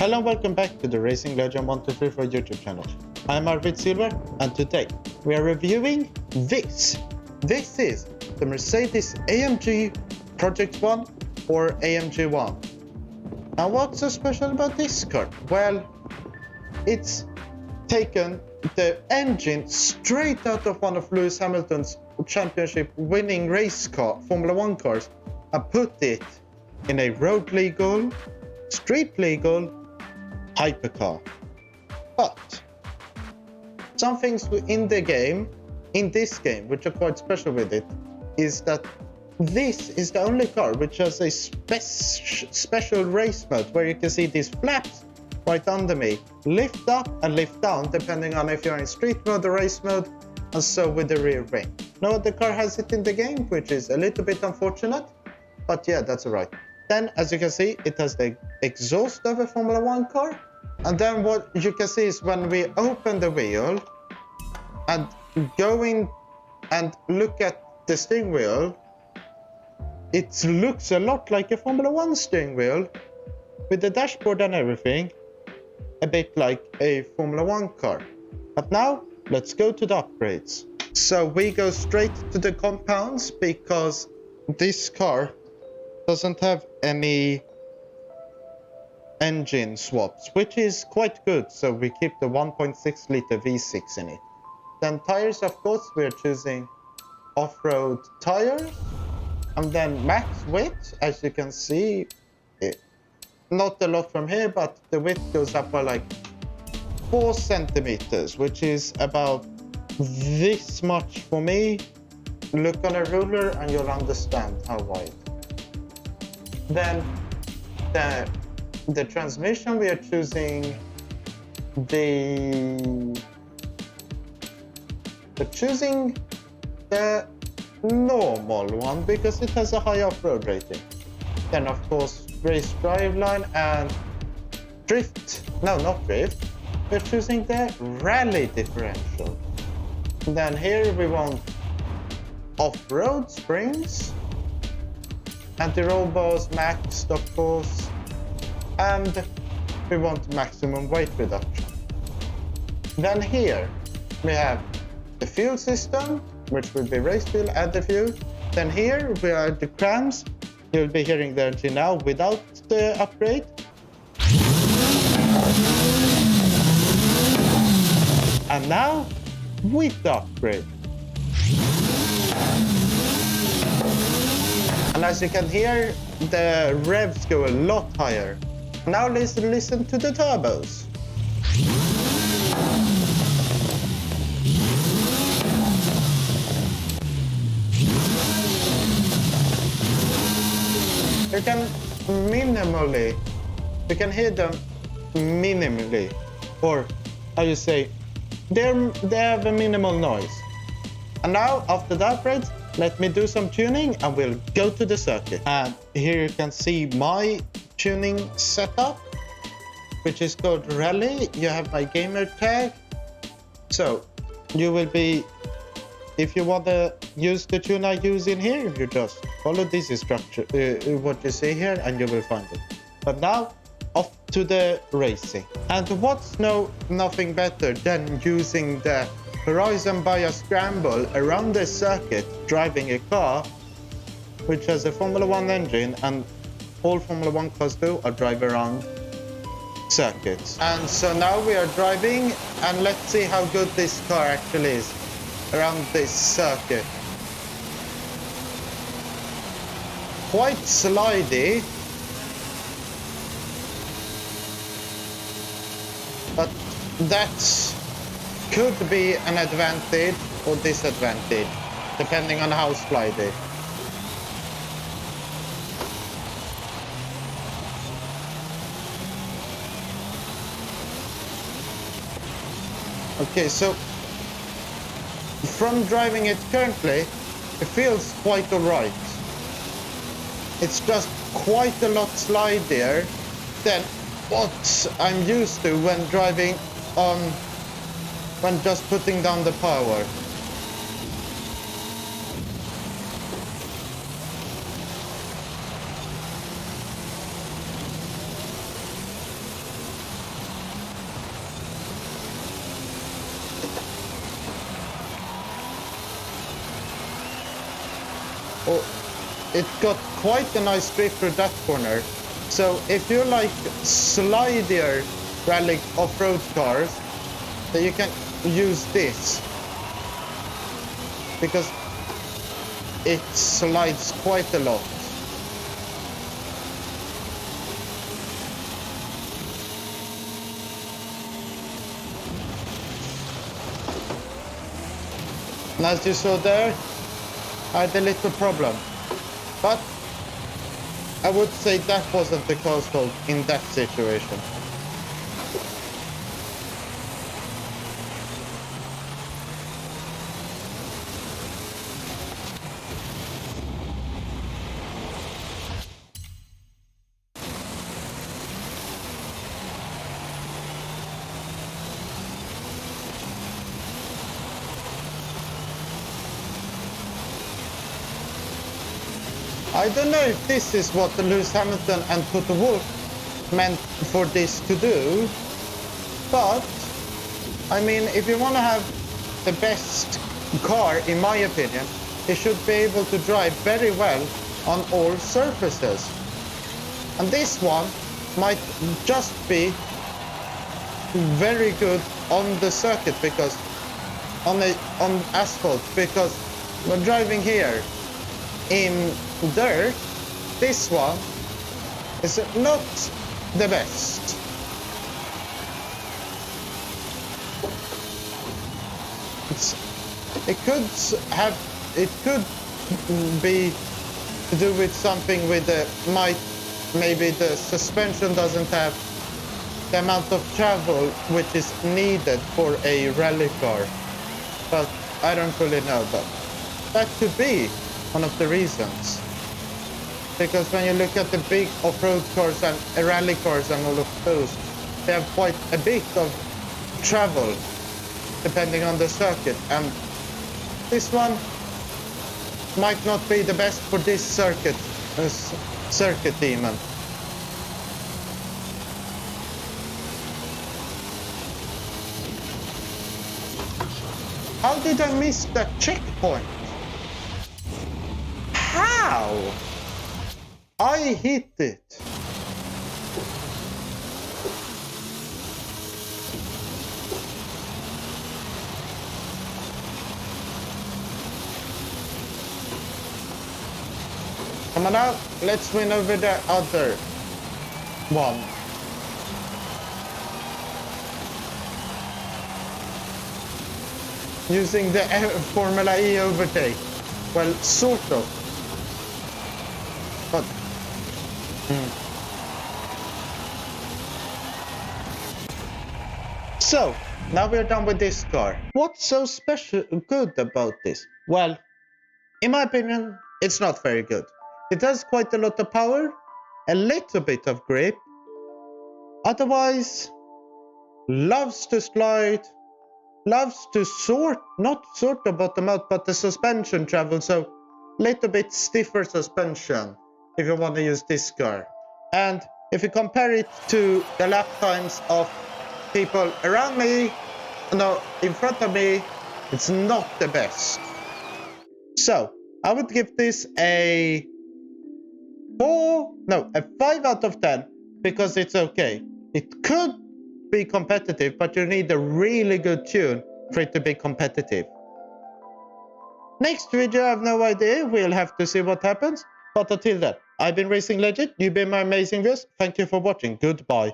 Hello and welcome back to the Racing Legend 1234 YouTube channel. I'm Arvid Silver and today we are reviewing this. This is the Mercedes AMG Project One or Amg-One. Now what's so special about this car? Well, it's taken the engine straight out of one of Lewis Hamilton's championship winning race car, Formula One cars, and put it in a road legal, street legal hypercar. But some things in this game, which are quite special with it, is that this is the only car which has a special race mode where you can see these flaps right under me lift up and lift down depending on if you're in street mode or race mode, and so with the rear wing. No other car has it in the game, which is a little bit unfortunate, but yeah, that's alright. Then, as you can see, it has the exhaust of a Formula One car. And then what you can see is when we open the wheel and go in and look at the steering wheel, it looks a lot like a Formula One steering wheel with the dashboard and everything, a bit like a Formula One car. But now, let's go to the upgrades. So we go straight to the compounds because this car doesn't have any engine swaps, which is quite good, so we keep the 1.6 liter V6 in it. Then tires, of course, we're choosing off-road tires, and then max width, as you can see, not a lot from here, but the width goes up by like 4 centimeters, which is about this much for me. Look on a ruler and you'll understand how wide. Then the transmission, we are choosing the normal one because it has a high off-road rating. Then of course race driveline and drift. No, not drift. We're choosing the rally differential. Then here we want off-road springs. Anti-roll bars maxed, of course, and we want maximum weight reduction. Then here we have the fuel system, which will be race fuel and the fuel. Then here we are the crams. You'll be hearing the engine now without the upgrade. And now with the upgrade. And as you can hear, the revs go a lot higher. Now listen to the turbos. You can hear them minimally, or how you say, they have a minimal noise. And now after the upgrades, let me do some tuning and we'll go to the circuit. And here you can see my tuning setup, which is called Rally. You have my gamer tag. So you will be, if you want to use the tune I use in here, you just follow this instruction, what you see here, and you will find it. But now off to the racing. And what's nothing better than using the horizon bias scramble around the circuit, driving a car which has a Formula One engine, and all Formula One cars do are drive around circuits. And so now we are driving, and let's see how good this car actually is around this circuit. Quite slidey, but that's could be an advantage or disadvantage, depending on how slidey. Okay, so from driving it currently, it feels quite alright. It's just quite a lot slidier than what I'm used to when driving on when just putting down the power. or it got quite a nice grip through that corner. So if you like slidier rally off-road cars, then you can use this because it slides quite a lot. And as you saw there, I had a little problem. But I would say that wasn't the car's fault in that situation. I don't know if this is what Lewis Hamilton and Toto Wolff meant for this to do, but I mean, if you want to have the best car, in my opinion, it should be able to drive very well on all surfaces. And this one might just be very good on the circuit, because on asphalt, because when driving here in dirt, this one is not the best. It could be to do with something with the maybe the suspension doesn't have the amount of travel which is needed for a rally car, but I don't really know. But that could be one of the reasons, because when you look at the big off-road cars and rally cars and all of those, they have quite a bit of travel depending on the circuit, and this one might not be the best for this circuit demon. How did I miss that checkpoint? How? I hit it. Come on out, let's win over the other one. Using the Formula E overtake. Well, sort of. But So, now we're done with this car. What's so special good about this? Well, in my opinion, it's not very good. It has quite a lot of power, a little bit of grip. Otherwise, loves to slide, loves to not sort the bottom out, but the suspension travel, so little bit stiffer suspension if you want to use this car. And if you compare it to the lap times of people around me, no, in front of me, it's not the best. So I would give this a 5 out of 10, because it's okay. It could be competitive, but you need a really good tune for it to be competitive. Next video, I have no idea. We'll have to see what happens. But until then, I've been Racing Legend. You've been my amazing viewers. Thank you for watching. Goodbye.